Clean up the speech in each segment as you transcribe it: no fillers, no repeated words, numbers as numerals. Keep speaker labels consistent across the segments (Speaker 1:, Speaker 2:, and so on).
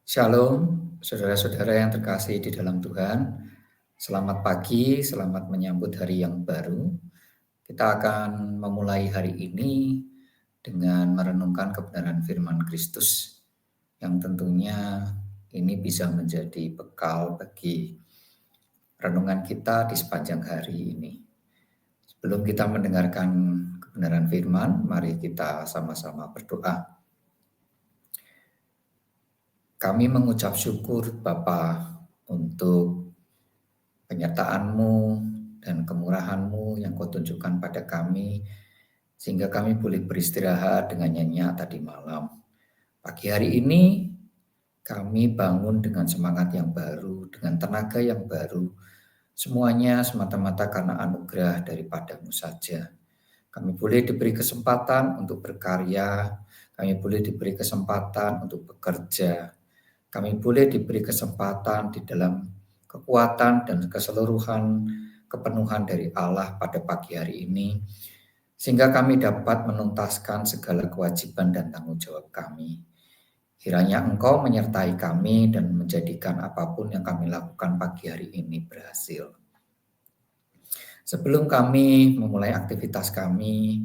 Speaker 1: Shalom, saudara-saudara yang terkasih di dalam Tuhan. Selamat pagi, selamat menyambut hari yang baru. Kita akan memulai hari ini dengan merenungkan kebenaran firman Kristus yang tentunya ini bisa menjadi bekal bagi renungan kita di sepanjang hari ini. Sebelum kita mendengarkan kebenaran firman, mari kita sama-sama berdoa. Kami mengucap syukur Bapa untuk penyertaan-Mu dan kemurahan-Mu yang Kau tunjukkan pada kami, sehingga kami boleh beristirahat dengan nyenyak tadi malam. Pagi hari ini kami bangun dengan semangat yang baru, dengan tenaga yang baru. Semuanya semata-mata karena anugerah daripada-Mu saja. Kami boleh diberi kesempatan untuk berkarya, kami boleh diberi kesempatan untuk bekerja, kami boleh diberi kesempatan di dalam kekuatan dan keseluruhan kepenuhan dari Allah pada pagi hari ini, sehingga kami dapat menuntaskan segala kewajiban dan tanggung jawab kami. Kiranya Engkau menyertai kami dan menjadikan apapun yang kami lakukan pagi hari ini berhasil. Sebelum kami memulai aktivitas kami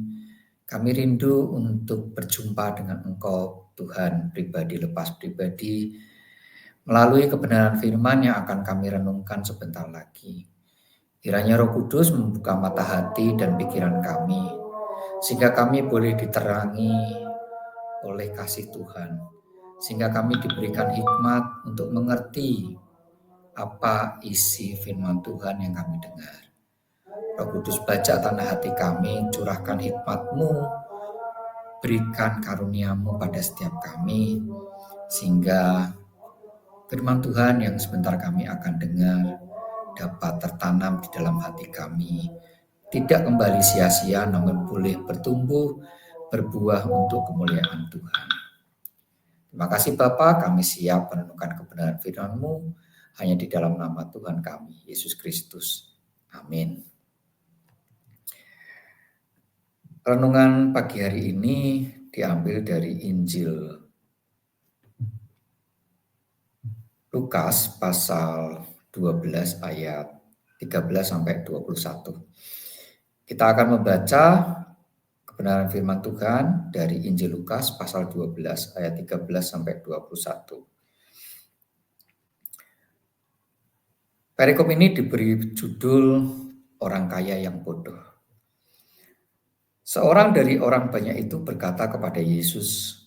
Speaker 1: rindu untuk berjumpa dengan Engkau, Tuhan, pribadi lepas pribadi, melalui kebenaran firman yang akan kami renungkan sebentar lagi. Kiranya Roh Kudus membuka mata hati dan pikiran kami, sehingga kami boleh diterangi oleh kasih Tuhan, sehingga kami diberikan hikmat untuk mengerti apa isi firman Tuhan yang kami dengar. Roh Kudus, baca tanah hati kami, curahkan hikmat-Mu, berikan karunia-Mu pada setiap kami, sehingga firman Tuhan yang sebentar kami akan dengar dapat tertanam di dalam hati kami, tidak kembali sia-sia, namun boleh bertumbuh, berbuah untuk kemuliaan Tuhan. Terima kasih Bapa, kami siap merenungkan kebenaran firman-Mu hanya di dalam nama Tuhan kami, Yesus Kristus. Amin. Renungan pagi hari ini diambil dari Injil Lukas pasal 12 ayat 13 sampai 21. Kita akan membaca kebenaran firman Tuhan dari Injil Lukas pasal 12 ayat 13 sampai 21. Perikop ini diberi judul Orang Kaya yang Bodoh. Seorang dari orang banyak itu berkata kepada Yesus,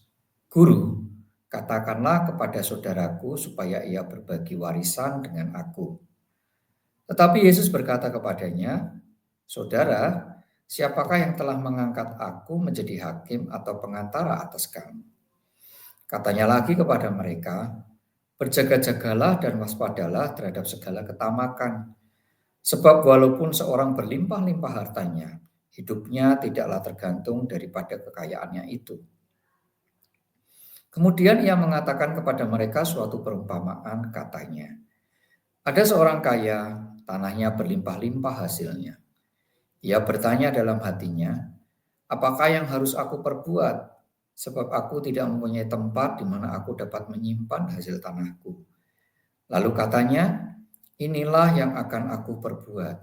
Speaker 1: "Guru, katakanlah kepada saudaraku supaya ia berbagi warisan dengan aku." Tetapi Yesus berkata kepadanya, "Saudara, siapakah yang telah mengangkat aku menjadi hakim atau pengantara atas kamu?" Katanya lagi kepada mereka, "Berjaga-jagalah dan waspadalah terhadap segala ketamakan. Sebab walaupun seorang berlimpah-limpah hartanya, hidupnya tidaklah tergantung daripada kekayaannya itu." Kemudian ia mengatakan kepada mereka suatu perumpamaan, katanya, "Ada seorang kaya, tanahnya berlimpah-limpah hasilnya. Ia bertanya dalam hatinya, 'Apakah yang harus aku perbuat? Sebab aku tidak mempunyai tempat di mana aku dapat menyimpan hasil tanahku.' Lalu katanya, 'Inilah yang akan aku perbuat.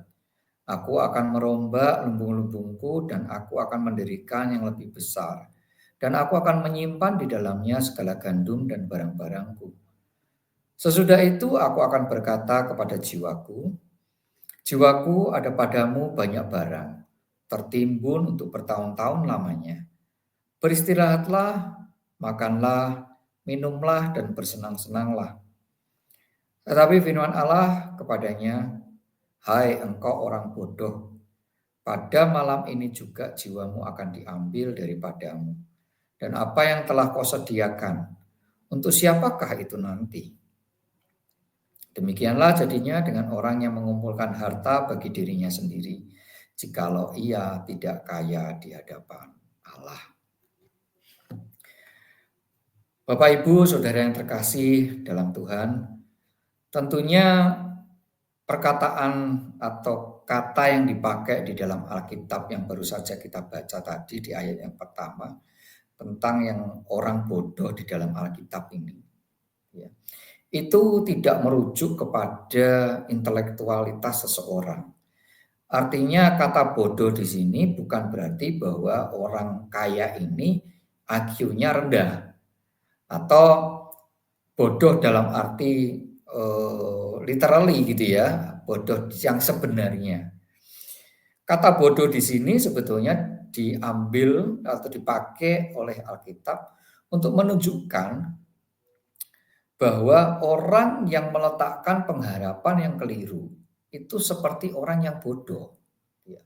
Speaker 1: Aku akan merombak lumbung-lumbungku dan aku akan mendirikan yang lebih besar. Dan aku akan menyimpan di dalamnya segala gandum dan barang-barangku. Sesudah itu aku akan berkata kepada jiwaku, jiwaku, ada padamu banyak barang, tertimbun untuk bertahun-tahun lamanya. Beristirahatlah, makanlah, minumlah, dan bersenang-senanglah.' Tetapi firman Allah kepadanya, 'Hai engkau orang bodoh, pada malam ini juga jiwamu akan diambil daripadamu. Dan apa yang telah kau sediakan, untuk siapakah itu nanti?' Demikianlah jadinya dengan orang yang mengumpulkan harta bagi dirinya sendiri, jikalau ia tidak kaya di hadapan Allah." Bapak, Ibu, Saudara yang terkasih dalam Tuhan, tentunya perkataan atau kata yang dipakai di dalam Alkitab yang baru saja kita baca tadi di ayat yang pertama, tentang yang orang bodoh di dalam Alkitab ini, ya, itu tidak merujuk kepada intelektualitas seseorang. Artinya kata bodoh di sini bukan berarti bahwa orang kaya ini IQ-nya rendah atau bodoh dalam arti literally gitu ya, bodoh yang sebenarnya. Kata bodoh di sini sebetulnya diambil atau dipakai oleh Alkitab untuk menunjukkan bahwa orang yang meletakkan pengharapan yang keliru itu seperti orang yang bodoh. Ya.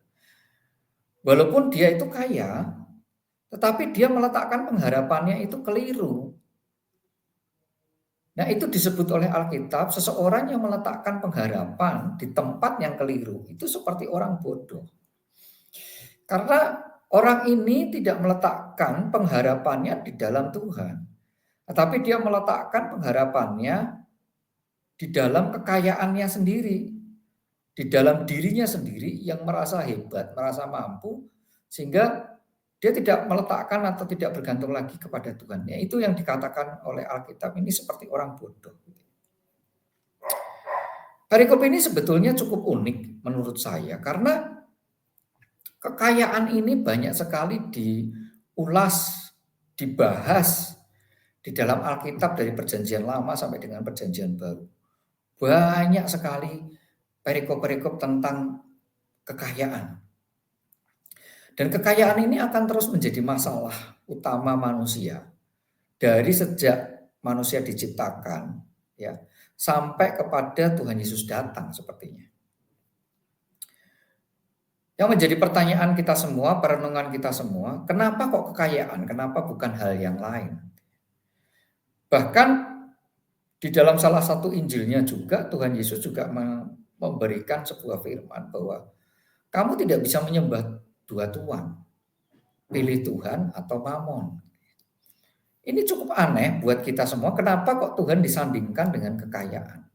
Speaker 1: Walaupun dia itu kaya, tetapi dia meletakkan pengharapannya itu keliru. Nah, itu disebut oleh Alkitab, seseorang yang meletakkan pengharapan di tempat yang keliru, itu seperti orang bodoh. Karena orang ini tidak meletakkan pengharapannya di dalam Tuhan, tetapi dia meletakkan pengharapannya di dalam kekayaannya sendiri, di dalam dirinya sendiri yang merasa hebat, merasa mampu, sehingga dia tidak meletakkan atau tidak bergantung lagi kepada Tuhan. Ya, itu yang dikatakan oleh Alkitab ini seperti orang bodoh. Perikop ini sebetulnya cukup unik menurut saya karena kekayaan ini banyak sekali diulas, dibahas di dalam Alkitab dari Perjanjian Lama sampai dengan Perjanjian Baru. Banyak sekali perikop-perikop tentang kekayaan. Dan kekayaan ini akan terus menjadi masalah utama manusia dari sejak manusia diciptakan ya sampai kepada Tuhan Yesus datang sepertinya. Yang menjadi pertanyaan kita semua, perenungan kita semua, kenapa kok kekayaan? Kenapa bukan hal yang lain? Bahkan di dalam salah satu Injilnya juga Tuhan Yesus juga memberikan sebuah firman bahwa kamu tidak bisa menyembah dua tuan, pilih Tuhan atau Mamon. Ini cukup aneh buat kita semua. Kenapa kok Tuhan disandingkan dengan kekayaan,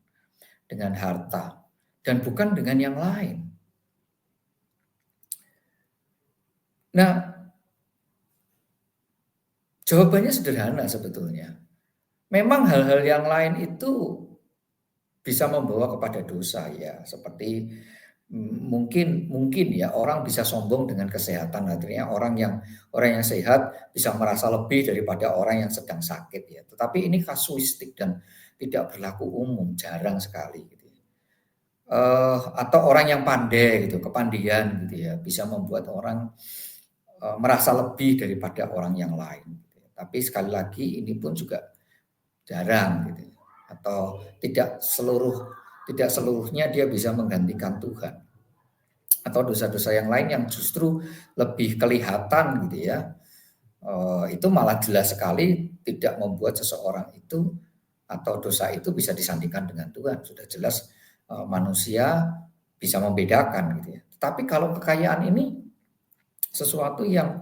Speaker 1: dengan harta, dan bukan dengan yang lain? Nah, jawabannya sederhana sebetulnya. Memang hal-hal yang lain itu bisa membawa kepada dosa ya, seperti mungkin ya orang bisa sombong dengan kesehatan, artinya orang yang sehat bisa merasa lebih daripada orang yang sedang sakit ya. Tetapi ini kasuistik dan tidak berlaku umum, jarang sekali gitu ya. Atau orang yang pandai gitu, kepandian gitu ya, bisa membuat orang merasa lebih daripada orang yang lain gitu ya. Tapi sekali lagi ini pun juga jarang gitu ya. Atau tidak seluruhnya dia bisa menggantikan Tuhan. Atau dosa-dosa yang lain yang justru lebih kelihatan gitu ya, itu malah jelas sekali tidak membuat seseorang itu atau dosa itu bisa disandingkan dengan Tuhan. Sudah jelas manusia bisa membedakan gitu ya. Tapi kalau kekayaan ini sesuatu yang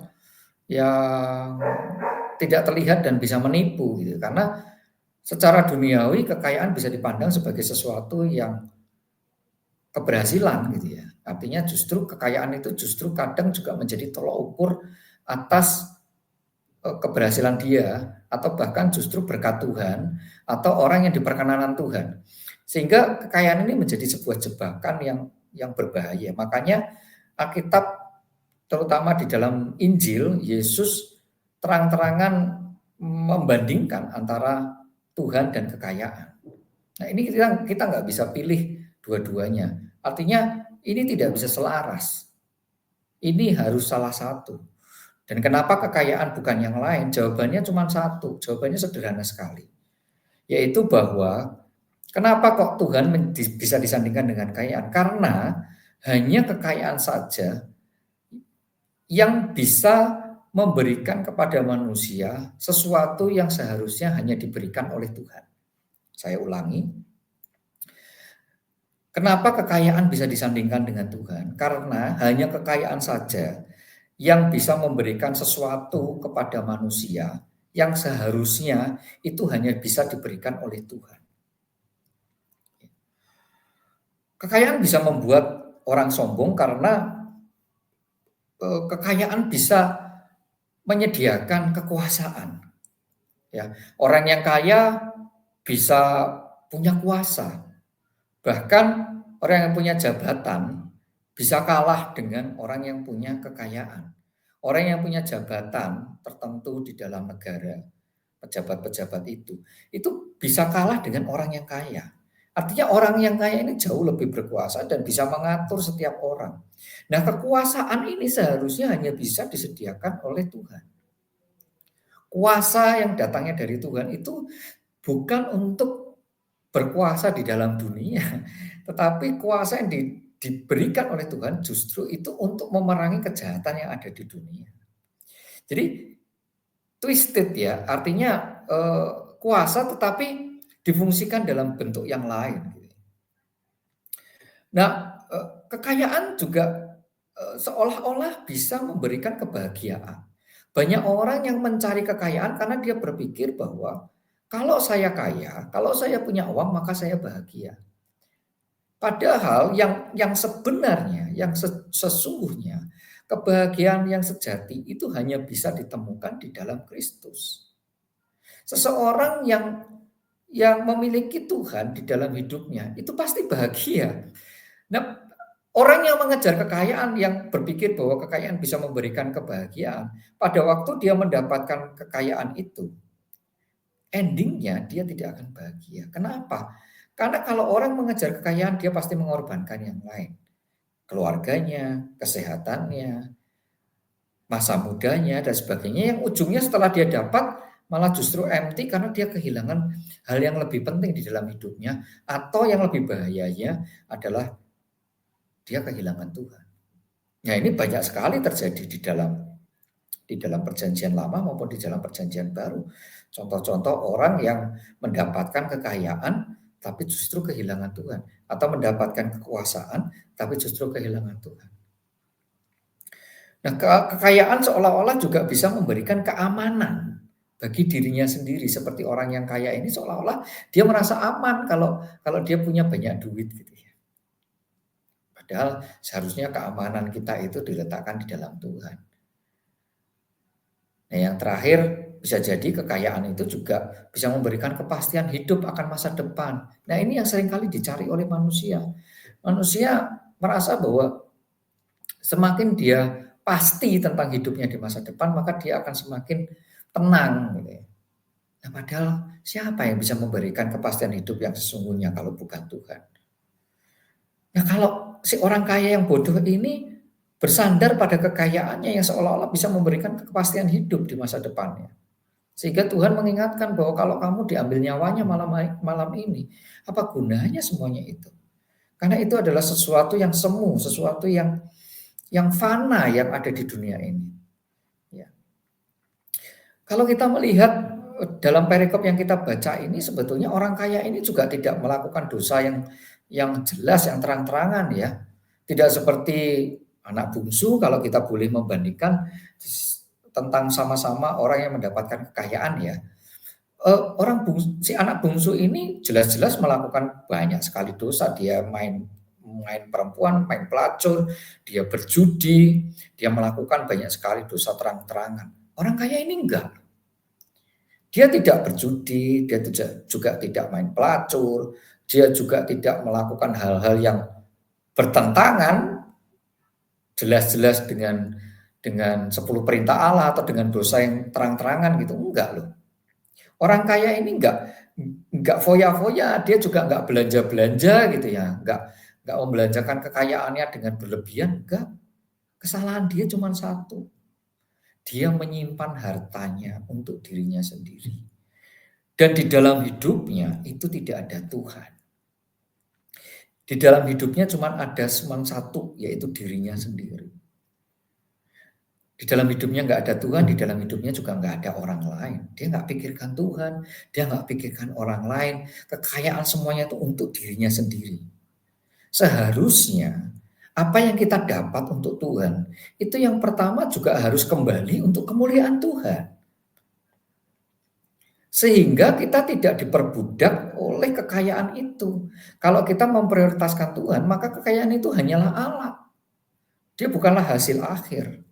Speaker 1: tidak terlihat dan bisa menipu gitu. Karena secara duniawi kekayaan bisa dipandang sebagai sesuatu yang keberhasilan gitu ya. Artinya justru kekayaan itu justru kadang juga menjadi tolok ukur atas keberhasilan dia atau bahkan justru berkat Tuhan atau orang yang diperkenanan Tuhan. Sehingga kekayaan ini menjadi sebuah jebakan yang berbahaya. Makanya Alkitab terutama di dalam Injil Yesus terang-terangan membandingkan antara Tuhan dan kekayaan. Nah, ini kita nggak bisa pilih dua-duanya. Artinya ini tidak bisa selaras. Ini harus salah satu. Dan kenapa kekayaan bukan yang lain? Jawabannya cuma satu. Jawabannya sederhana sekali. Yaitu bahwa kenapa kok Tuhan bisa disandingkan dengan kekayaan? Karena hanya kekayaan saja yang bisa memberikan kepada manusia sesuatu yang seharusnya hanya diberikan oleh Tuhan. Saya ulangi, kenapa kekayaan bisa disandingkan dengan Tuhan? Karena hanya kekayaan saja yang bisa memberikan sesuatu kepada manusia yang seharusnya itu hanya bisa diberikan oleh Tuhan. Kekayaan bisa membuat orang sombong karena kekayaan bisa menyediakan kekuasaan. Ya, orang yang kaya bisa punya kuasa. Bahkan orang yang punya jabatan bisa kalah dengan orang yang punya kekayaan. Orang yang punya jabatan tertentu di dalam negara, pejabat-pejabat itu bisa kalah dengan orang yang kaya. Artinya orang yang kaya ini jauh lebih berkuasa dan bisa mengatur setiap orang. Nah, kekuasaan ini seharusnya hanya bisa disediakan oleh Tuhan. Kuasa yang datangnya dari Tuhan itu bukan untuk berkuasa di dalam dunia, tetapi kuasa yang diberikan oleh Tuhan justru itu untuk memerangi kejahatan yang ada di dunia. Jadi twisted ya, artinya kuasa tetapi difungsikan dalam bentuk yang lain. Nah, kekayaan juga seolah-olah bisa memberikan kebahagiaan. Banyak orang yang mencari kekayaan karena dia berpikir bahwa kalau saya kaya, kalau saya punya uang maka saya bahagia. Padahal yang sebenarnya, yang sesungguhnya, kebahagiaan yang sejati itu hanya bisa ditemukan di dalam Kristus. Seseorang yang memiliki Tuhan di dalam hidupnya itu pasti bahagia. Nah, orang yang mengejar kekayaan, yang berpikir bahwa kekayaan bisa memberikan kebahagiaan, pada waktu dia mendapatkan kekayaan itu, endingnya dia tidak akan bahagia. Kenapa? Karena kalau orang mengejar kekayaan, dia pasti mengorbankan yang lain. Keluarganya, kesehatannya, masa mudanya, dan sebagainya. Yang ujungnya setelah dia dapat, malah justru empty karena dia kehilangan hal yang lebih penting di dalam hidupnya. Atau yang lebih bahayanya adalah dia kehilangan Tuhan. Nah, ini banyak sekali terjadi di dalam perjanjian lama maupun di dalam perjanjian baru. Contoh-contoh orang yang mendapatkan kekayaan tapi justru kehilangan Tuhan, atau mendapatkan kekuasaan tapi justru kehilangan Tuhan. Nah, kekayaan seolah-olah juga bisa memberikan keamanan bagi dirinya sendiri, seperti orang yang kaya ini seolah-olah dia merasa aman kalau kalau dia punya banyak duit gitu ya. Padahal seharusnya keamanan kita itu diletakkan di dalam Tuhan. Nah, yang terakhir, bisa jadi kekayaan itu juga bisa memberikan kepastian hidup akan masa depan. Nah, ini yang seringkali dicari oleh manusia. Manusia merasa bahwa semakin dia pasti tentang hidupnya di masa depan, maka dia akan semakin tenang gitu ya. Nah, padahal siapa yang bisa memberikan kepastian hidup yang sesungguhnya kalau bukan Tuhan? Nah, kalau si orang kaya yang bodoh ini bersandar pada kekayaannya yang seolah-olah bisa memberikan kepastian hidup di masa depannya. Sehingga Tuhan mengingatkan bahwa kalau kamu diambil nyawanya malam malam ini, apa gunanya semuanya itu? Karena itu adalah sesuatu yang semu, sesuatu yang fana yang ada di dunia ini. Ya. Kalau kita melihat dalam perikop yang kita baca ini, sebetulnya orang kaya ini juga tidak melakukan dosa yang jelas, yang terang-terangan ya. Tidak seperti anak bungsu, kalau kita boleh membandingkan tentang sama-sama orang yang mendapatkan kekayaan ya. Si anak bungsu ini jelas-jelas melakukan banyak sekali dosa. Dia main main perempuan, main pelacur, dia berjudi, dia melakukan banyak sekali dosa terang-terangan. Orang kaya ini enggak. Dia tidak berjudi, dia juga tidak main pelacur, dia juga tidak melakukan hal-hal yang bertentangan jelas-jelas dengan 10 perintah Allah atau dengan dosa yang terang-terangan gitu, enggak loh. Orang kaya ini enggak foya-foya, dia juga enggak belanja-belanja gitu ya, enggak membelanjakan kekayaannya dengan berlebihan, enggak. Kesalahan dia cuma satu, dia menyimpan hartanya untuk dirinya sendiri. Dan di dalam hidupnya itu tidak ada Tuhan. Di dalam hidupnya cuma ada satu, yaitu dirinya sendiri. Di dalam hidupnya nggak ada Tuhan, di dalam hidupnya juga nggak ada orang lain. Dia nggak pikirkan Tuhan, dia nggak pikirkan orang lain. Kekayaan semuanya itu untuk dirinya sendiri. Seharusnya apa yang kita dapat untuk Tuhan, itu yang pertama juga harus kembali untuk kemuliaan Tuhan. Sehingga kita tidak diperbudak oleh kekayaan itu. Kalau kita memprioritaskan Tuhan, maka kekayaan itu hanyalah alat. Dia bukanlah hasil akhir.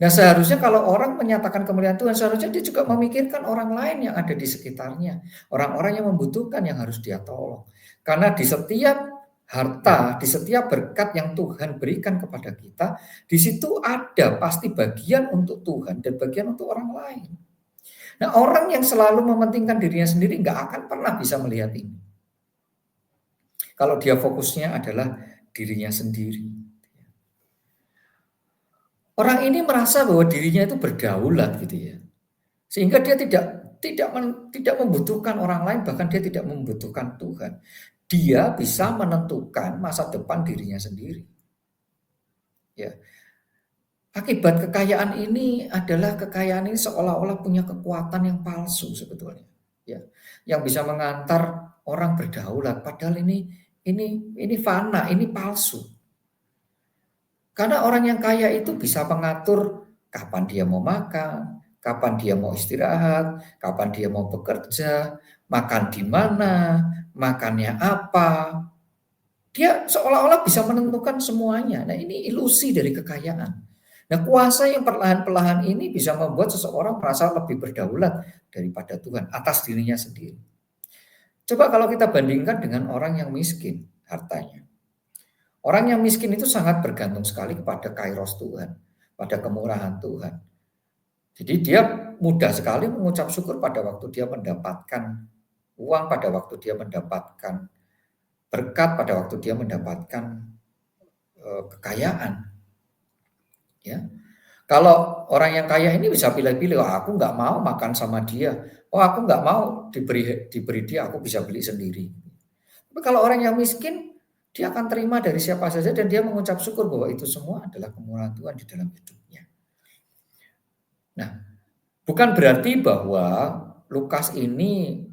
Speaker 1: Nah, seharusnya kalau orang menyatakan kemuliaan Tuhan, seharusnya dia juga memikirkan orang lain yang ada di sekitarnya, orang-orang yang membutuhkan yang harus dia tolong. Karena di setiap harta, di setiap berkat yang Tuhan berikan kepada kita, di situ ada pasti bagian untuk Tuhan dan bagian untuk orang lain. Nah, orang yang selalu mementingkan dirinya sendiri nggak akan pernah bisa melihat ini. Kalau dia fokusnya adalah dirinya sendiri. Orang ini merasa bahwa dirinya itu berdaulat gitu ya. Sehingga dia tidak membutuhkan orang lain, bahkan dia tidak membutuhkan Tuhan. Dia bisa menentukan masa depan dirinya sendiri. Ya. Akibat kekayaan ini adalah kekayaan ini seolah-olah punya kekuatan yang palsu sebetulnya. Ya. Yang bisa mengantar orang berdaulat padahal ini fana, ini palsu. Karena orang yang kaya itu bisa mengatur kapan dia mau makan, kapan dia mau istirahat, kapan dia mau bekerja, makan di mana, makannya apa. Dia seolah-olah bisa menentukan semuanya. Nah, ini ilusi dari kekayaan. Nah, kuasa yang perlahan-lahan ini bisa membuat seseorang merasa lebih berdaulat daripada Tuhan atas dirinya sendiri. Coba kalau kita bandingkan dengan orang yang miskin hartanya. Orang yang miskin itu sangat bergantung sekali kepada kairos Tuhan, pada kemurahan Tuhan. Jadi dia mudah sekali mengucap syukur pada waktu dia mendapatkan uang, pada waktu dia mendapatkan berkat, pada waktu dia mendapatkan kekayaan. Ya, kalau orang yang kaya ini bisa pilih-pilih, oh, aku nggak mau makan sama dia, oh aku nggak mau diberi dia, aku bisa beli sendiri. Tapi kalau orang yang miskin, dia akan terima dari siapa saja dan dia mengucap syukur bahwa itu semua adalah kemurahan Tuhan di dalam hidupnya. Nah, bukan berarti bahwa Lukas ini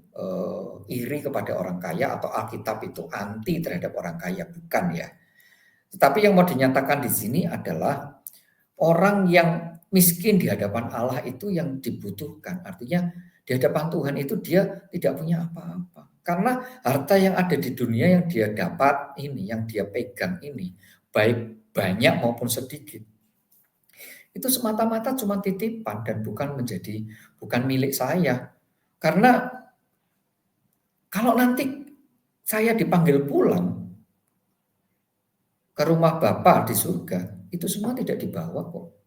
Speaker 1: iri kepada orang kaya atau Alkitab itu anti terhadap orang kaya, bukan ya. Tetapi yang mau dinyatakan di sini adalah orang yang miskin di hadapan Allah itu yang dibutuhkan. Artinya di hadapan Tuhan itu dia tidak punya apa-apa. Karena harta yang ada di dunia yang dia dapat ini, yang dia pegang ini, baik banyak maupun sedikit, itu semata-mata cuma titipan dan bukan milik saya. Karena kalau nanti saya dipanggil pulang ke rumah Bapa di surga, itu semua tidak dibawa kok.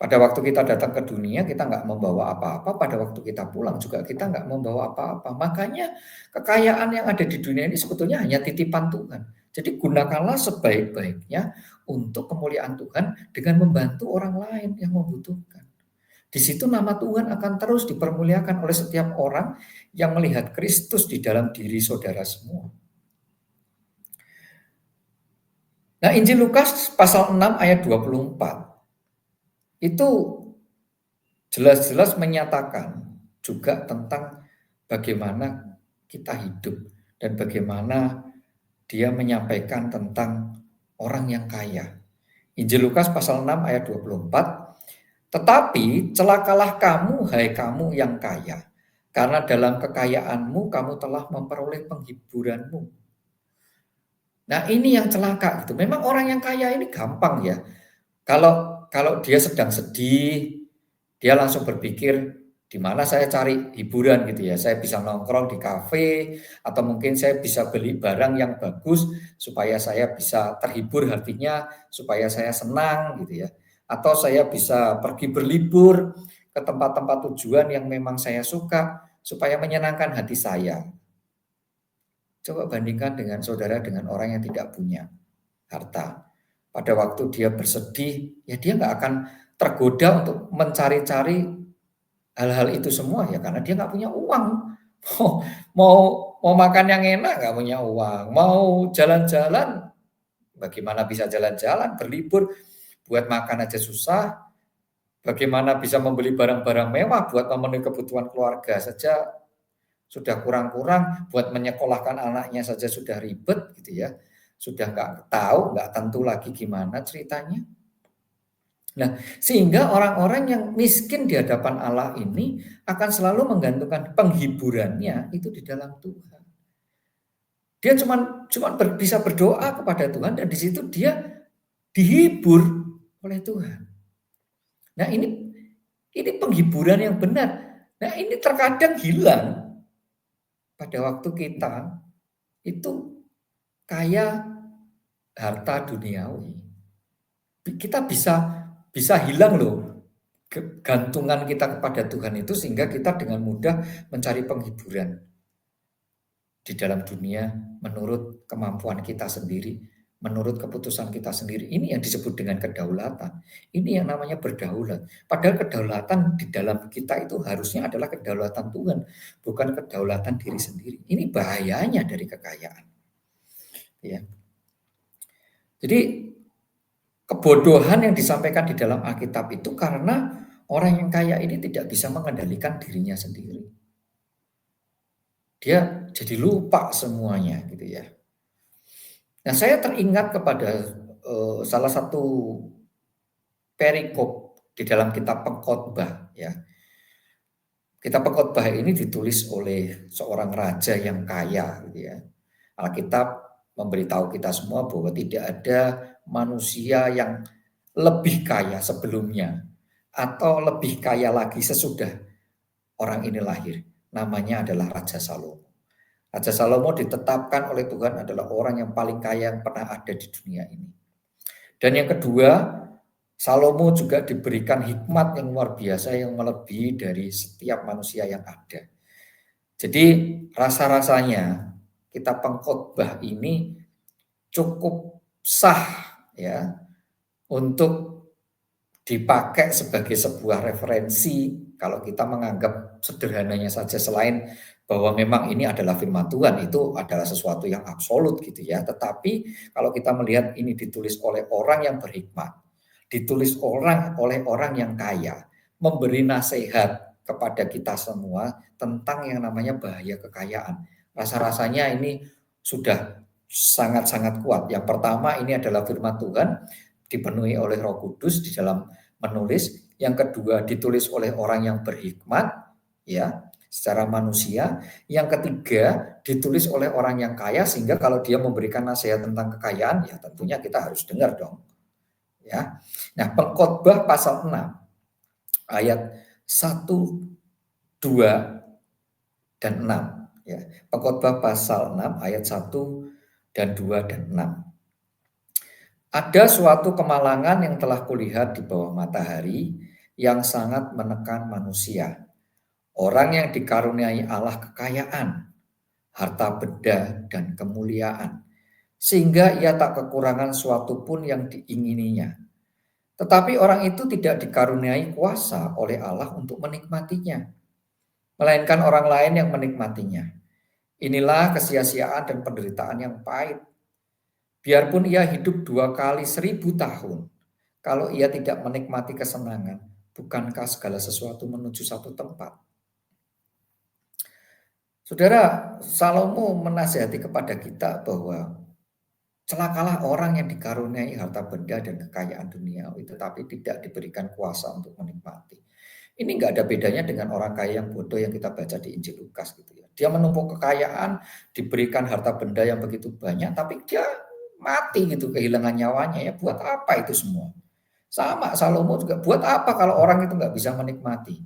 Speaker 1: Pada waktu kita datang ke dunia, kita nggak membawa apa-apa. Pada waktu kita pulang juga kita nggak membawa apa-apa. Makanya kekayaan yang ada di dunia ini sebetulnya hanya titipan Tuhan. Jadi gunakanlah sebaik-baiknya untuk kemuliaan Tuhan dengan membantu orang lain yang membutuhkan. Di situ nama Tuhan akan terus dipermuliakan oleh setiap orang yang melihat Kristus di dalam diri saudara semua. Nah, Injil Lukas pasal 6 ayat 24 itu jelas-jelas menyatakan juga tentang bagaimana kita hidup dan bagaimana dia menyampaikan tentang orang yang kaya. Injil Lukas pasal 6 ayat 24, tetapi celakalah kamu, hai kamu yang kaya, karena dalam kekayaanmu kamu telah memperoleh penghiburanmu. Nah, ini yang celaka gitu. Memang orang yang kaya ini gampang ya. Kalau dia sedang sedih, dia langsung berpikir, di mana saya cari hiburan gitu ya. Saya bisa nongkrong di kafe atau mungkin saya bisa beli barang yang bagus supaya saya bisa terhibur hatinya, supaya saya senang gitu ya. Atau saya bisa pergi berlibur ke tempat-tempat tujuan yang memang saya suka supaya menyenangkan hati saya. Coba bandingkan dengan saudara dengan orang yang tidak punya harta. Pada waktu dia bersedih, ya dia nggak akan tergoda untuk mencari-cari hal-hal itu semua ya karena dia nggak punya uang. Mau mau mau makan yang enak nggak punya uang, mau jalan-jalan bagaimana bisa jalan-jalan, berlibur buat makan aja susah, bagaimana bisa membeli barang-barang mewah buat memenuhi kebutuhan keluarga saja sudah kurang-kurang, buat menyekolahkan anaknya saja sudah ribet gitu ya. Sudah nggak tahu, nggak tentu lagi gimana ceritanya. Nah, sehingga orang-orang yang miskin di hadapan Allah ini akan selalu menggantungkan penghiburannya itu di dalam Tuhan. Dia cuma bisa berdoa kepada Tuhan dan di situ dia dihibur oleh Tuhan. Nah, ini penghiburan yang benar. Nah, ini terkadang hilang pada waktu kita itu kaya harta duniawi. Kita bisa hilang loh gantungan kita kepada Tuhan itu sehingga kita dengan mudah mencari penghiburan di dalam dunia menurut kemampuan kita sendiri, menurut keputusan kita sendiri. Ini yang disebut dengan kedaulatan. Ini yang namanya berdaulat. Padahal kedaulatan di dalam kita itu harusnya adalah kedaulatan Tuhan, bukan kedaulatan diri sendiri. Ini bahayanya dari kekayaan. Ya. Jadi kebodohan yang disampaikan di dalam Alkitab itu karena orang yang kaya ini tidak bisa mengendalikan dirinya sendiri. Dia jadi lupa semuanya gitu ya. Nah, saya teringat kepada salah satu perikop di dalam kitab Pengkhotbah ya. Kitab Pengkhotbah ini ditulis oleh seorang raja yang kaya gitu ya. Alkitab memberitahu kita semua bahwa tidak ada manusia yang lebih kaya sebelumnya atau lebih kaya lagi sesudah orang ini lahir. Namanya adalah Raja Salomo. Raja Salomo ditetapkan oleh Tuhan adalah orang yang paling kaya yang pernah ada di dunia ini. Dan yang kedua, Salomo juga diberikan hikmat yang luar biasa yang melebihi dari setiap manusia yang ada. Jadi rasa-rasanya kitab Pengkhotbah ini cukup sah ya untuk dipakai sebagai sebuah referensi kalau kita menganggap sederhananya saja, selain bahwa memang ini adalah firman Tuhan, itu adalah sesuatu yang absolut gitu ya. Tetapi kalau kita melihat ini ditulis oleh orang yang berhikmat, ditulis oleh orang yang kaya, memberi nasihat kepada kita semua tentang yang namanya bahaya kekayaan. Rasa-rasanya ini sudah sangat-sangat kuat. Yang pertama, ini adalah firman Tuhan dipenuhi oleh Roh Kudus di dalam menulis. Yang kedua, ditulis oleh orang yang berhikmat ya, secara manusia. Yang ketiga, ditulis oleh orang yang kaya sehingga kalau dia memberikan nasihat tentang kekayaan ya tentunya kita harus dengar dong. Ya. Nah, Pengkhotbah pasal 6 ayat 1, 2 dan 6 ya. Pengkhotbah pasal 6 ayat 1 dan 2 dan 6. Ada suatu kemalangan yang telah kulihat di bawah matahari yang sangat menekan manusia. Orang yang dikaruniai Allah kekayaan, harta benda, dan kemuliaan, sehingga ia tak kekurangan suatu pun yang diingininya. Tetapi orang itu tidak dikaruniai kuasa oleh Allah untuk menikmatinya, melainkan orang lain yang menikmatinya. Inilah kesia-siaan dan penderitaan yang pahit. Biarpun ia hidup 2 kali 1000 tahun, kalau ia tidak menikmati kesenangan, bukankah segala sesuatu menuju satu tempat? Saudara, Salomo menasihati kepada kita bahwa celakalah orang yang dikaruniai harta benda dan kekayaan dunia, tetapi tidak diberikan kuasa untuk menikmati. Ini nggak ada bedanya dengan orang kaya yang bodoh yang kita baca di Injil Lukas gitu ya. Dia menumpuk kekayaan, diberikan harta benda yang begitu banyak, tapi dia mati gitu, kehilangan nyawanya ya. Buat apa itu semua? Sama Salomo juga, buat apa kalau orang itu nggak bisa menikmati,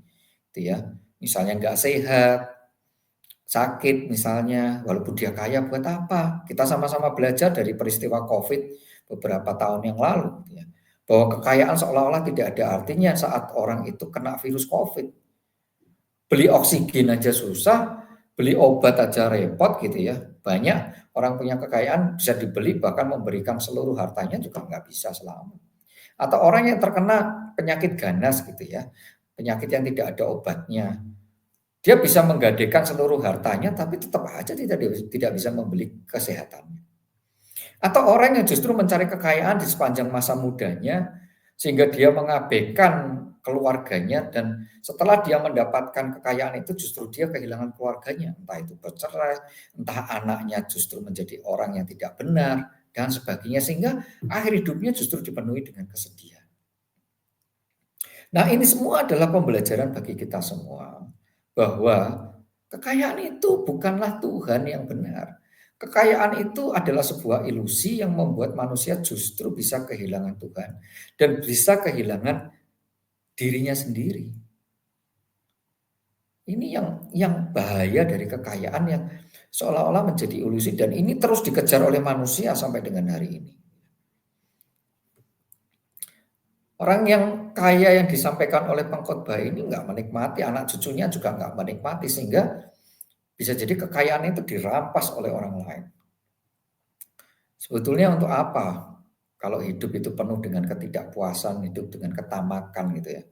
Speaker 1: gitu ya. Misalnya nggak sehat, sakit misalnya, walaupun dia kaya buat apa? Kita sama-sama belajar dari peristiwa COVID beberapa tahun yang lalu, gitu ya, bahwa kekayaan seolah-olah tidak ada artinya saat orang itu kena virus COVID. Beli oksigen aja susah, beli obat aja repot gitu ya. Banyak orang punya kekayaan bisa dibeli bahkan memberikan seluruh hartanya juga nggak bisa selama. Atau orang yang terkena penyakit ganas gitu ya, penyakit yang tidak ada obatnya. Dia bisa menggadaikan seluruh hartanya tapi tetap aja tidak bisa membeli kesehatannya. Atau orang yang justru mencari kekayaan di sepanjang masa mudanya sehingga dia mengabaikan keluarganya dan setelah dia mendapatkan kekayaan itu justru dia kehilangan keluarganya, entah itu bercerai, entah anaknya justru menjadi orang yang tidak benar dan sebagainya sehingga akhir hidupnya justru dipenuhi dengan kesedihan. Nah, ini semua adalah pembelajaran bagi kita semua bahwa kekayaan itu bukanlah Tuhan yang benar. Kekayaan itu adalah sebuah ilusi yang membuat manusia justru bisa kehilangan Tuhan dan bisa kehilangan dirinya sendiri. Ini yang bahaya dari kekayaan yang seolah-olah menjadi ilusi dan ini terus dikejar oleh manusia sampai dengan hari ini. Orang yang kaya yang disampaikan oleh pengkhotbah ini nggak menikmati, anak cucunya juga nggak menikmati, sehingga bisa jadi kekayaan itu dirampas oleh orang lain. Sebetulnya untuk apa? Kalau hidup itu penuh dengan ketidakpuasan, hidup dengan ketamakan gitu ya.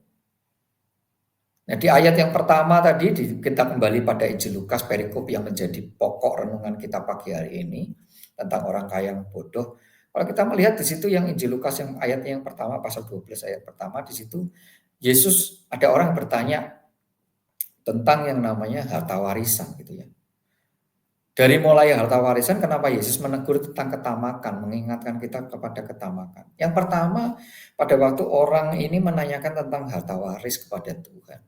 Speaker 1: Nah, di ayat yang pertama tadi kita kembali pada Injil Lukas perikop yang menjadi pokok renungan kita pagi hari ini tentang orang kaya yang bodoh. Kalau kita melihat di situ yang Injil Lukas yang ayatnya yang pertama pasal 12 ayat pertama, di situ Yesus ada orang bertanya tentang yang namanya harta warisan gitu ya. Dari mulai harta warisan, kenapa Yesus menegur tentang ketamakan, mengingatkan kita kepada ketamakan. Yang pertama, pada waktu orang ini menanyakan tentang harta waris kepada Tuhan.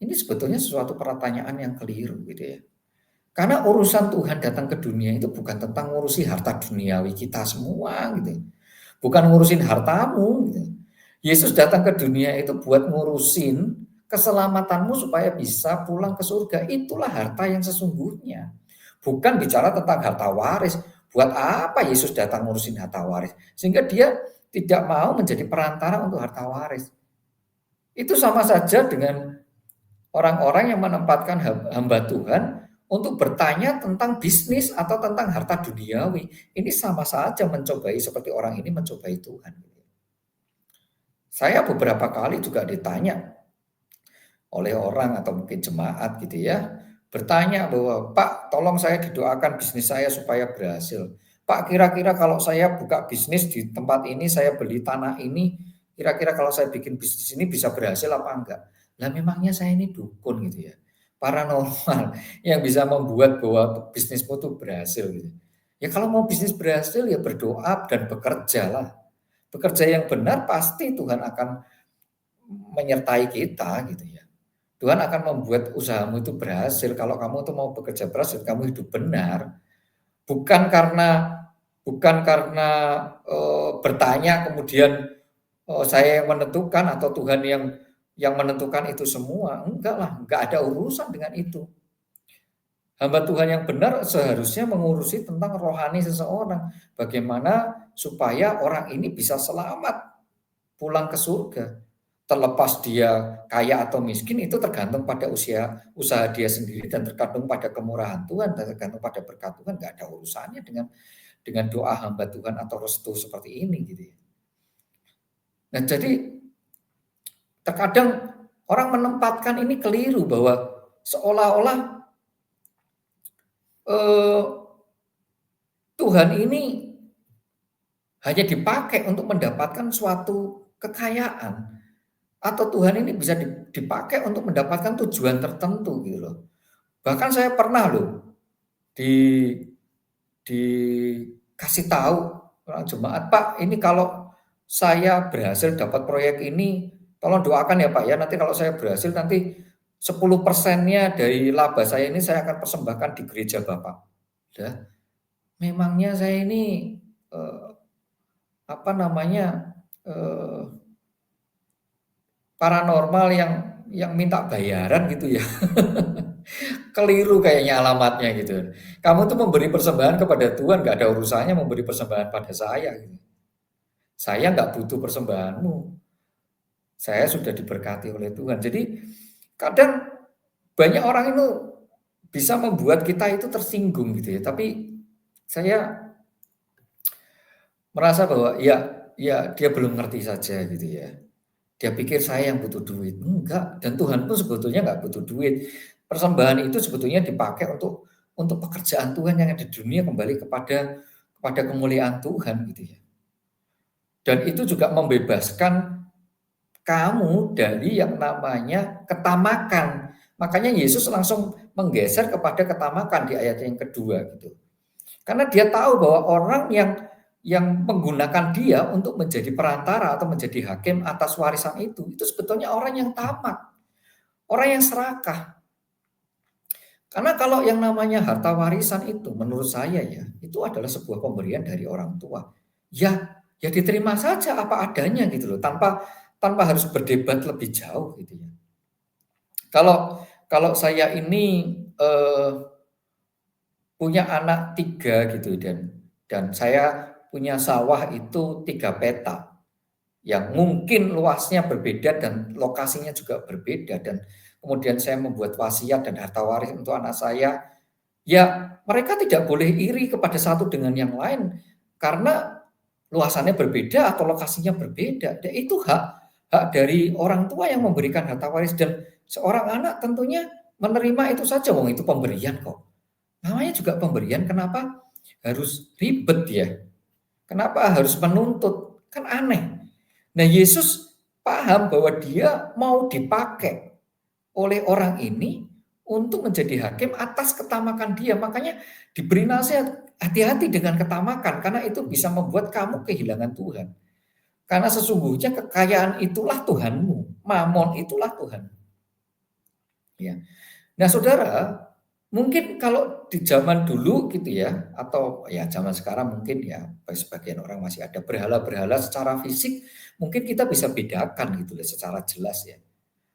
Speaker 1: Ini sebetulnya suatu pertanyaan yang keliru gitu ya. Karena urusan Tuhan datang ke dunia itu bukan tentang ngurusi harta duniawi kita semua gitu. Bukan ngurusin hartamu gitu. Yesus datang ke dunia itu buat ngurusin keselamatanmu supaya bisa pulang ke surga. Itulah harta yang sesungguhnya. Bukan bicara tentang harta waris. Buat apa Yesus datang ngurusin harta waris? Sehingga dia tidak mau menjadi perantara untuk harta waris. Itu sama saja dengan orang-orang yang menempatkan hamba Tuhan untuk bertanya tentang bisnis atau tentang harta duniawi. Ini sama saja mencobai seperti orang ini mencobai Tuhan. Saya beberapa kali juga ditanya oleh orang atau mungkin jemaat gitu ya, bertanya bahwa, "Pak, tolong saya didoakan bisnis saya supaya berhasil. Pak, kira-kira kalau saya buka bisnis di tempat ini, saya beli tanah ini, kira-kira kalau saya bikin bisnis ini bisa berhasil apa enggak?" Lah memangnya saya ini dukun gitu ya, paranormal yang bisa membuat bahwa bisnismu tuh berhasil gitu. Ya kalau mau bisnis berhasil ya berdoa dan bekerjalah. Bekerja yang benar pasti Tuhan akan menyertai kita gitu ya. Tuhan akan membuat usahamu itu berhasil kalau kamu tuh mau bekerja keras dan kamu hidup benar. Bukan karena bertanya kemudian, saya yang menentukan atau Tuhan yang menentukan itu semua, enggak lah, enggak ada urusan dengan itu. Hamba Tuhan yang benar seharusnya mengurusi tentang rohani seseorang, bagaimana supaya orang ini bisa selamat pulang ke surga. Terlepas dia kaya atau miskin itu tergantung pada usaha dia sendiri dan tergantung pada kemurahan Tuhan dan tergantung pada berkat Tuhan, nggak ada urusannya dengan doa hamba Tuhan atau restu seperti ini gitu ya. Nah jadi terkadang orang menempatkan ini keliru bahwa seolah-olah eh, Tuhan ini hanya dipakai untuk mendapatkan suatu kekayaan. Atau Tuhan ini bisa dipakai untuk mendapatkan tujuan tertentu gitu loh. Bahkan saya pernah loh di dikasih tahu orang jemaat, "Pak, ini kalau saya berhasil dapat proyek ini, tolong doakan ya Pak ya, nanti kalau saya berhasil nanti 10%-nya dari laba saya ini saya akan persembahkan di gereja Bapak." Lah, memangnya saya ini, eee, apa namanya, eee paranormal yang minta bayaran gitu ya. Keliru kayaknya alamatnya gitu. Kamu tuh memberi persembahan kepada Tuhan, nggak ada urusannya memberi persembahan pada saya gitu. Saya nggak butuh persembahanmu. Saya sudah diberkati oleh Tuhan. Jadi kadang banyak orang itu bisa membuat kita itu tersinggung gitu ya. Tapi saya merasa bahwa ya dia belum ngerti saja gitu ya. Dia pikir saya yang butuh duit, enggak, dan Tuhan pun sebetulnya nggak butuh duit. Persembahan itu sebetulnya dipakai untuk pekerjaan Tuhan yang ada di dunia kembali kepada kemuliaan Tuhan gitu ya. Dan itu juga membebaskan kamu dari yang namanya ketamakan. Makanya Yesus langsung menggeser kepada ketamakan di ayat yang kedua gitu. Karena dia tahu bahwa orang yang menggunakan dia untuk menjadi perantara atau menjadi hakim atas warisan itu sebetulnya orang yang tamak, orang yang serakah. Karena kalau yang namanya harta warisan itu menurut saya ya, itu adalah sebuah pemberian dari orang tua. Ya, ya diterima saja apa adanya gitu loh, tanpa tanpa harus berdebat lebih jauh gitu ya. Kalau kalau saya ini punya anak 3 gitu dan saya punya sawah itu 3 petak yang mungkin luasnya berbeda dan lokasinya juga berbeda dan kemudian saya membuat wasiat dan harta waris untuk anak saya, ya mereka tidak boleh iri kepada satu dengan yang lain karena luasannya berbeda atau lokasinya berbeda. Dan itu hak hak dari orang tua yang memberikan harta waris dan seorang anak tentunya menerima itu saja, wong itu pemberian kok. Namanya juga pemberian, kenapa harus ribet ya? Kenapa harus menuntut? Kan aneh. Nah, Yesus paham bahwa dia mau dipakai oleh orang ini untuk menjadi hakim atas ketamakan dia. Makanya diberi nasihat, hati-hati dengan ketamakan karena itu bisa membuat kamu kehilangan Tuhan. Karena sesungguhnya kekayaan itulah Tuhanmu, mamon itulah Tuhan. Ya. Nah, Saudara, mungkin kalau di zaman dulu gitu ya, atau ya zaman sekarang mungkin ya, sebagian orang masih ada berhala-berhala secara fisik, mungkin kita bisa bedakan gitu ya secara jelas ya.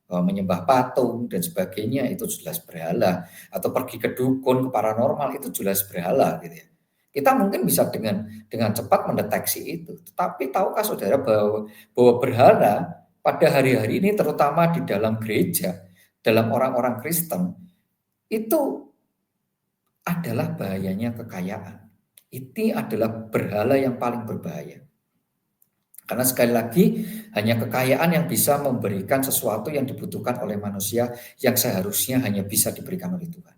Speaker 1: Bahwa menyembah patung dan sebagainya itu jelas berhala, atau pergi ke dukun, ke paranormal itu jelas berhala gitu ya. Kita mungkin bisa dengan cepat mendeteksi itu. Tetapi tahukah Saudara bahwa berhala pada hari-hari ini terutama di dalam gereja, dalam orang-orang Kristen itu adalah bahayanya kekayaan. Ini adalah berhala yang paling berbahaya. Karena sekali lagi hanya kekayaan yang bisa memberikan sesuatu yang dibutuhkan oleh manusia yang seharusnya hanya bisa diberikan oleh Tuhan.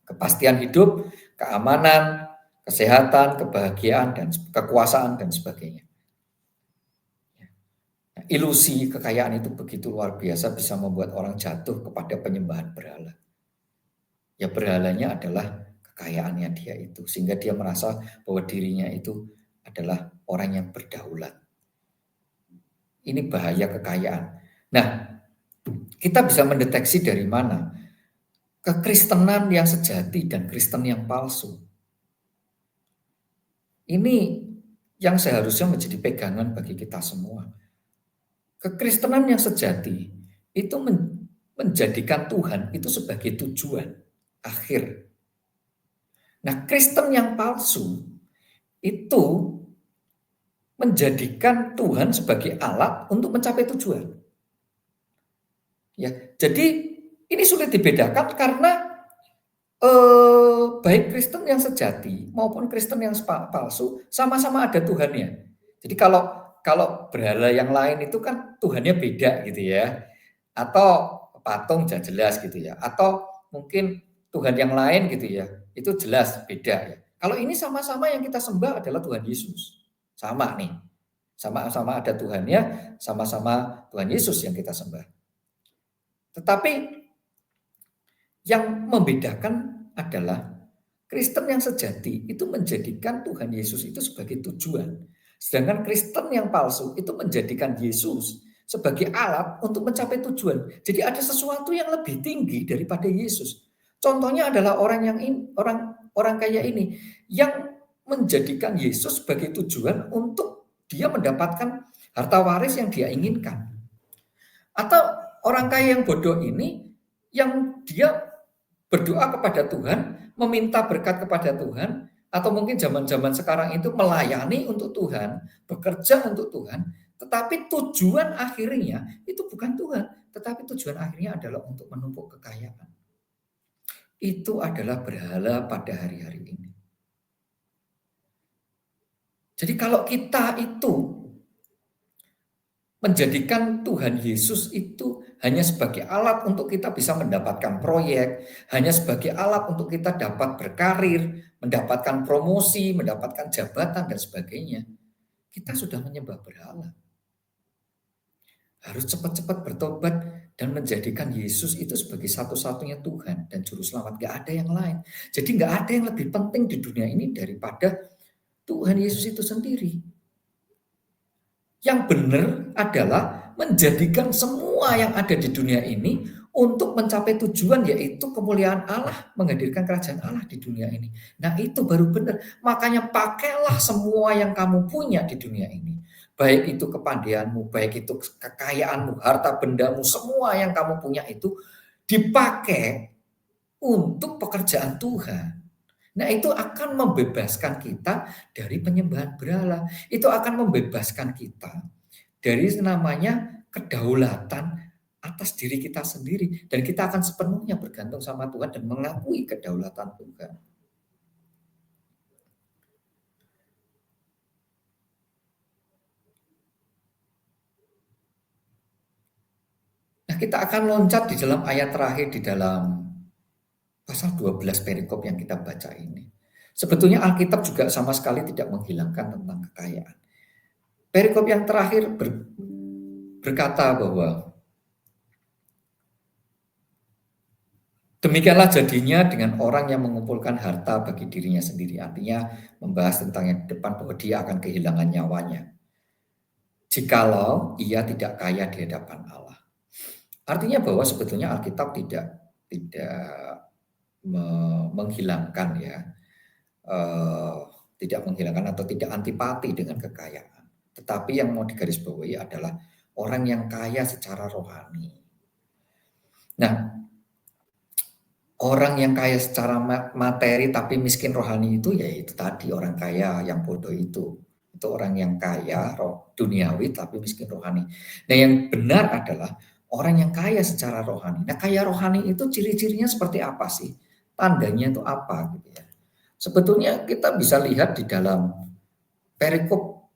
Speaker 1: Kepastian hidup, keamanan, kesehatan, kebahagiaan, dan kekuasaan, dan sebagainya. Ilusi kekayaan itu begitu luar biasa bisa membuat orang jatuh kepada penyembahan berhala. Ya berhalanya adalah kekayaannya dia itu. Sehingga dia merasa bahwa dirinya itu adalah orang yang berdaulat. Ini bahaya kekayaan. Nah, kita bisa mendeteksi dari mana? Kekristenan yang sejati dan Kristen yang palsu. Ini yang seharusnya menjadi pegangan bagi kita semua. Kekristenan yang sejati itu menjadikan Tuhan itu sebagai tujuan akhir. Nah, Kristen yang palsu itu menjadikan Tuhan sebagai alat untuk mencapai tujuan. Ya, jadi ini sulit dibedakan karena baik Kristen yang sejati maupun Kristen yang palsu sama-sama ada Tuhannya. Jadi kalau berhala yang lain itu kan Tuhannya beda gitu ya. Atau patung jelas gitu ya. Atau mungkin Tuhan yang lain gitu ya. Itu jelas beda ya. Kalau ini sama-sama yang kita sembah adalah Tuhan Yesus. Sama nih. Sama-sama ada Tuhannya, sama-sama Tuhan Yesus yang kita sembah. Tetapi yang membedakan adalah Kristen yang sejati itu menjadikan Tuhan Yesus itu sebagai tujuan. Sedangkan Kristen yang palsu itu menjadikan Yesus sebagai alat untuk mencapai tujuan. Jadi ada sesuatu yang lebih tinggi daripada Yesus. Contohnya adalah orang kaya ini yang menjadikan Yesus sebagai tujuan untuk dia mendapatkan harta waris yang dia inginkan. Atau orang kaya yang bodoh ini yang dia berdoa kepada Tuhan, meminta berkat kepada Tuhan, atau mungkin zaman-zaman sekarang itu melayani untuk Tuhan, bekerja untuk Tuhan, tetapi tujuan akhirnya itu bukan Tuhan, tetapi tujuan akhirnya adalah untuk menumpuk kekayaan. Itu adalah berhala pada hari-hari ini. Jadi kalau kita itu menjadikan Tuhan Yesus itu hanya sebagai alat untuk kita bisa mendapatkan proyek, hanya sebagai alat untuk kita dapat berkarir, mendapatkan promosi, mendapatkan jabatan dan sebagainya. Kita sudah menyembah berhala. Harus cepat-cepat bertobat dan menjadikan Yesus itu sebagai satu-satunya Tuhan dan juru selamat. Gak ada yang lain. Jadi gak ada yang lebih penting di dunia ini daripada Tuhan Yesus itu sendiri. Yang benar adalah menjadikan semua yang ada di dunia ini untuk mencapai tujuan, yaitu kemuliaan Allah, menghadirkan kerajaan Allah di dunia ini. Nah itu baru benar. Makanya pakailah semua yang kamu punya di dunia ini. baik itu kepandaianmu, baik itu kekayaanmu, harta bendamu, semua yang kamu punya itu dipakai untuk pekerjaan Tuhan. Nah, itu akan membebaskan kita dari penyembahan berhala. Itu akan membebaskan kita dari namanya kedaulatan atas diri kita sendiri. Dan kita akan sepenuhnya bergantung sama Tuhan dan mengakui kedaulatan Tuhan. Nah, kita akan loncat di dalam ayat terakhir di dalam pasal 12 perikop yang kita baca ini. Sebetulnya Alkitab juga sama sekali tidak menghilangkan tentang kekayaan. Perikop yang terakhir berkata bahwa demikianlah jadinya dengan orang yang mengumpulkan harta bagi dirinya sendiri. Artinya membahas tentang yang depan bahwa dia akan kehilangan nyawanya. Jikalau ia tidak kaya di hadapan Allah. Artinya bahwa sebetulnya Alkitab tidak menghilangkan ya, tidak menghilangkan atau tidak antipati dengan kekayaan. Tetapi yang mau digarisbawahi adalah orang yang kaya secara rohani. Nah, orang yang kaya secara materi tapi miskin rohani itu ya itu tadi orang kaya yang bodoh itu. Itu orang yang kaya duniawi tapi miskin rohani. Nah, yang benar adalah orang yang kaya secara rohani. Nah, kaya rohani itu ciri-cirinya seperti apa sih? Tandanya itu apa gitu ya. Sebetulnya kita bisa lihat di dalam perikop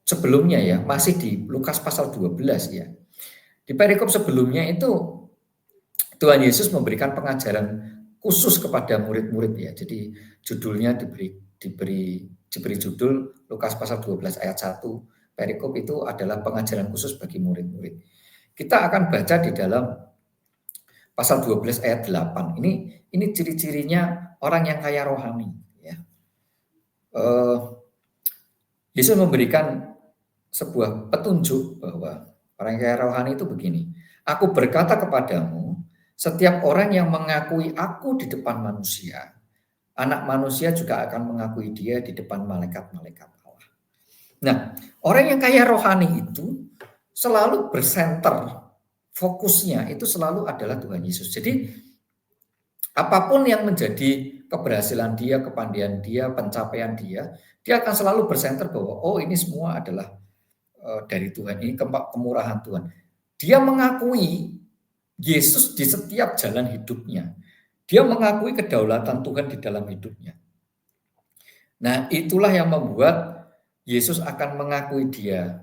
Speaker 1: sebelumnya ya, masih di Lukas pasal 12 ya. Di perikop sebelumnya itu Tuhan Yesus memberikan pengajaran khusus kepada murid-murid ya. Jadi judulnya diberi judul Lukas pasal 12 ayat 1. Perikop itu adalah pengajaran khusus bagi murid-murid. Kita akan baca di dalam pasal 12 ayat 8. Ini ciri-cirinya orang yang kaya rohani ya. Yesus memberikan sebuah petunjuk bahwa orang yang kaya rohani itu begini. Aku berkata kepadamu, setiap orang yang mengakui aku di depan manusia, anak manusia juga akan mengakui dia di depan malaikat-malaikat Allah. Nah, orang yang kaya rohani itu selalu bersenter, fokusnya itu selalu adalah Tuhan Yesus. Jadi, apapun yang menjadi keberhasilan dia, kepandaian dia, pencapaian dia akan selalu bersenter bahwa, oh ini semua adalah dari Tuhan, ini kemurahan Tuhan. Dia mengakui Yesus di setiap jalan hidupnya. Dia mengakui kedaulatan Tuhan di dalam hidupnya. Nah, itulah yang membuat Yesus akan mengakui dia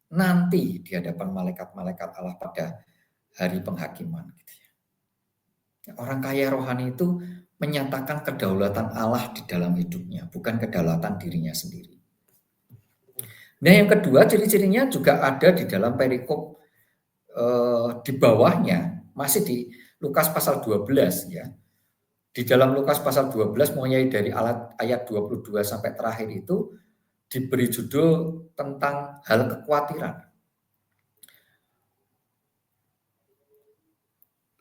Speaker 1: nanti di hadapan malaikat-malaikat Allah pada hari penghakiman. Orang kaya rohani itu menyatakan kedaulatan Allah di dalam hidupnya, bukan kedaulatan dirinya sendiri. Nah, yang kedua ciri-cirinya juga ada di dalam perikop di bawahnya, masih di Lukas pasal 12 ya. Di dalam Lukas pasal 12 mulai dari ayat 22 sampai terakhir itu diberi judul tentang hal kekhawatiran.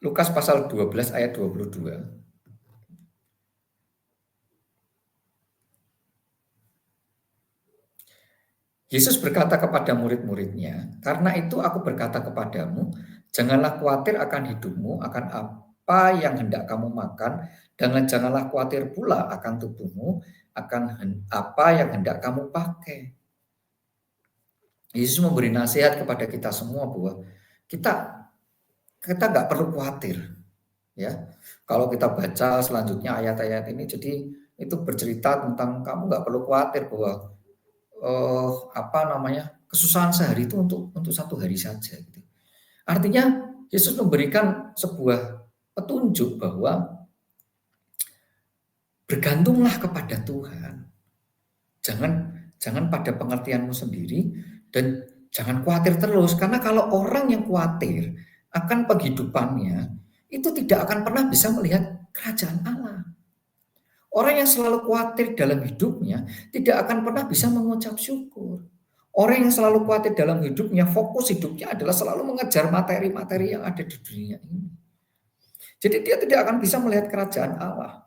Speaker 1: Lukas pasal 12 ayat 22. Yesus berkata kepada murid-muridnya, karena itu aku berkata kepadamu, janganlah khawatir akan hidupmu, akan apa yang hendak kamu makan, dan janganlah khawatir pula akan tubuhmu, akan apa yang hendak kamu pakai. Yesus memberi nasihat kepada kita semua bahwa kita nggak perlu khawatir, ya. Kalau kita baca selanjutnya ayat-ayat ini, jadi itu bercerita tentang kamu nggak perlu khawatir bahwa kesusahan sehari itu untuk satu hari saja gitu. Artinya Yesus memberikan sebuah petunjuk bahwa bergantunglah kepada Tuhan. Jangan pada pengertianmu sendiri dan jangan khawatir terus, karena kalau orang yang khawatir akan penghidupannya itu tidak akan pernah bisa melihat kerajaan Allah. Orang yang selalu khawatir dalam hidupnya tidak akan pernah bisa mengucap syukur. Orang yang selalu khawatir dalam hidupnya, fokus hidupnya adalah selalu mengejar materi-materi yang ada di dunia ini. Jadi dia tidak akan bisa melihat kerajaan Allah.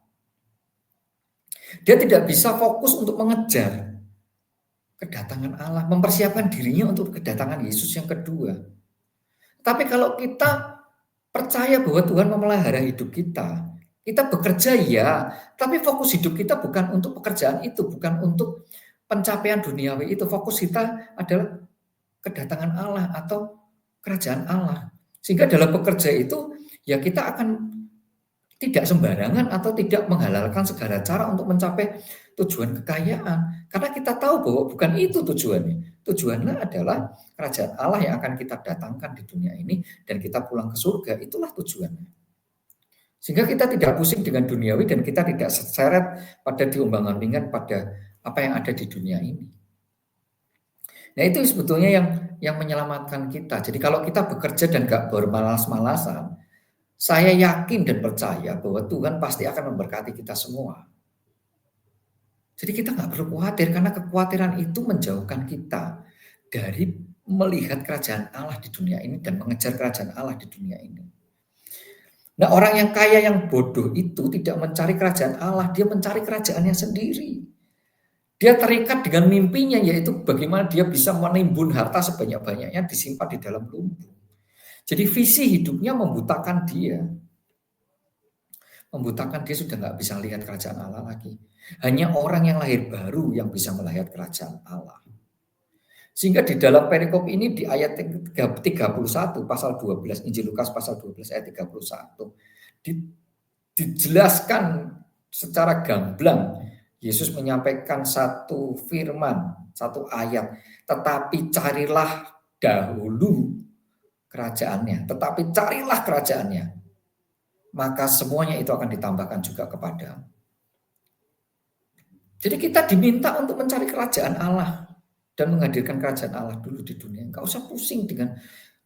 Speaker 1: Dia tidak bisa fokus untuk mengejar kedatangan Allah, mempersiapkan dirinya untuk kedatangan Yesus yang kedua. Tapi kalau kita percaya bahwa Tuhan memelihara hidup kita bekerja ya, tapi fokus hidup kita bukan untuk pekerjaan itu, bukan untuk pencapaian duniawi itu. Fokus kita adalah kedatangan Allah atau kerajaan Allah. Sehingga dalam bekerja itu ya kita akan tidak sembarangan atau tidak menghalalkan segala cara untuk mencapai tujuan kekayaan. Karena kita tahu bahwa bukan itu tujuannya. Tujuannya adalah kerajaan Allah yang akan kita datangkan di dunia ini dan kita pulang ke surga. Itulah tujuannya. Sehingga kita tidak pusing dengan duniawi dan kita tidak seret pada diombang-ambingkan pada apa yang ada di dunia ini. Nah itu sebetulnya yang menyelamatkan kita. Jadi kalau kita bekerja dan gak bermalas-malasan, saya yakin dan percaya bahwa Tuhan pasti akan memberkati kita semua. Jadi kita nggak perlu khawatir karena kekhawatiran itu menjauhkan kita dari melihat kerajaan Allah di dunia ini dan mengejar kerajaan Allah di dunia ini. Nah orang yang kaya yang bodoh itu tidak mencari kerajaan Allah, dia mencari kerajaannya sendiri. Dia terikat dengan mimpinya yaitu bagaimana dia bisa menimbun harta sebanyak-banyaknya disimpan di dalam lumbung. Jadi visi hidupnya membutakan dia. Membutakan dia sudah nggak bisa lihat kerajaan Allah lagi. Hanya orang yang lahir baru yang bisa melihat kerajaan Allah. Sehingga di dalam perikop ini di ayat 31 pasal 12 Injil Lukas pasal 12 ayat 31 dijelaskan secara gamblang. Yesus menyampaikan satu firman, satu ayat, tetapi carilah dahulu kerajaannya, tetapi carilah kerajaannya, maka semuanya itu akan ditambahkan juga kepadamu. Jadi kita diminta untuk mencari kerajaan Allah dan menghadirkan kerajaan Allah dulu di dunia. Enggak usah pusing dengan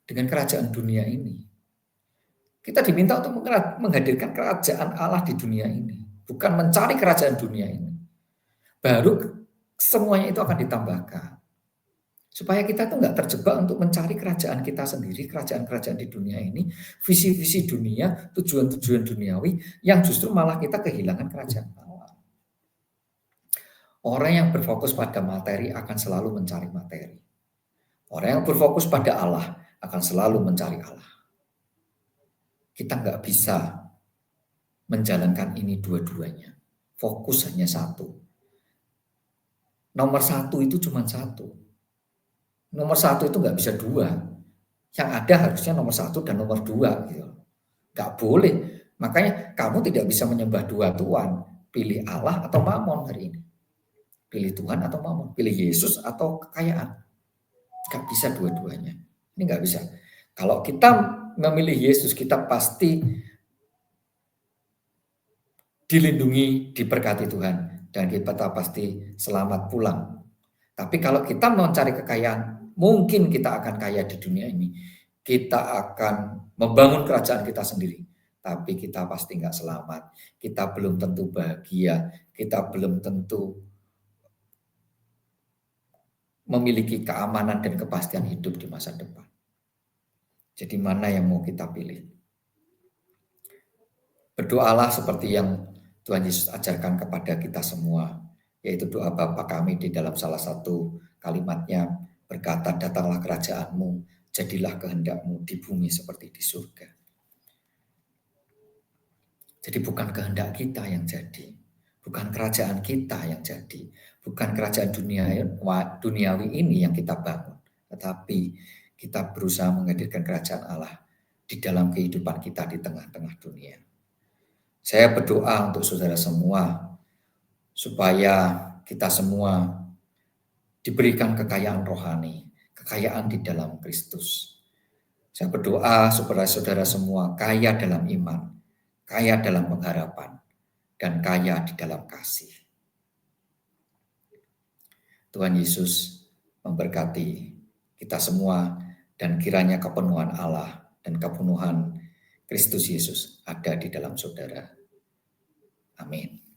Speaker 1: kerajaan dunia ini. Kita diminta untuk menghadirkan kerajaan Allah di dunia ini, bukan mencari kerajaan dunia ini. Baru semuanya itu akan ditambahkan. Supaya kita tuh nggak terjebak untuk mencari kerajaan kita sendiri, kerajaan-kerajaan di dunia ini, visi-visi dunia, tujuan-tujuan duniawi, yang justru malah kita kehilangan kerajaan Allah. Orang yang berfokus pada materi akan selalu mencari materi. Orang yang berfokus pada Allah akan selalu mencari Allah. Kita nggak bisa menjalankan ini dua-duanya. Fokus hanya satu. Nomor satu itu cuma satu. Nomor satu itu nggak bisa dua. Yang ada harusnya nomor satu dan nomor dua. Gitu. Nggak boleh. Makanya kamu tidak bisa menyembah dua Tuhan. Pilih Allah atau Mamon hari ini. Pilih Tuhan atau Mamon. Pilih Yesus atau kekayaan. Nggak bisa dua-duanya. Ini nggak bisa. Kalau kita memilih Yesus, kita pasti dilindungi, diberkati Tuhan. Dan kita pasti selamat pulang. Tapi kalau kita mencari kekayaan, mungkin kita akan kaya di dunia ini. Kita akan membangun kerajaan kita sendiri. Tapi kita pasti nggak selamat. Kita belum tentu bahagia. Kita belum tentu memiliki keamanan dan kepastian hidup di masa depan. Jadi mana yang mau kita pilih? Berdoalah seperti yang Tuhan Yesus ajarkan kepada kita semua, yaitu doa Bapa kami di dalam salah satu kalimatnya berkata, datanglah kerajaanmu, jadilah kehendakmu di bumi seperti di surga. Jadi bukan kehendak kita yang jadi, bukan kerajaan kita yang jadi, bukan kerajaan duniawi ini yang kita bangun, tetapi kita berusaha menghadirkan kerajaan Allah di dalam kehidupan kita di tengah-tengah dunia. Saya berdoa untuk saudara semua, supaya kita semua diberikan kekayaan rohani, kekayaan di dalam Kristus. Saya berdoa supaya saudara semua kaya dalam iman, kaya dalam pengharapan, dan kaya di dalam kasih. Tuhan Yesus memberkati kita semua, dan kiranya kepenuhan Allah dan kepenuhan Kristus Yesus ada di dalam saudara. Amin.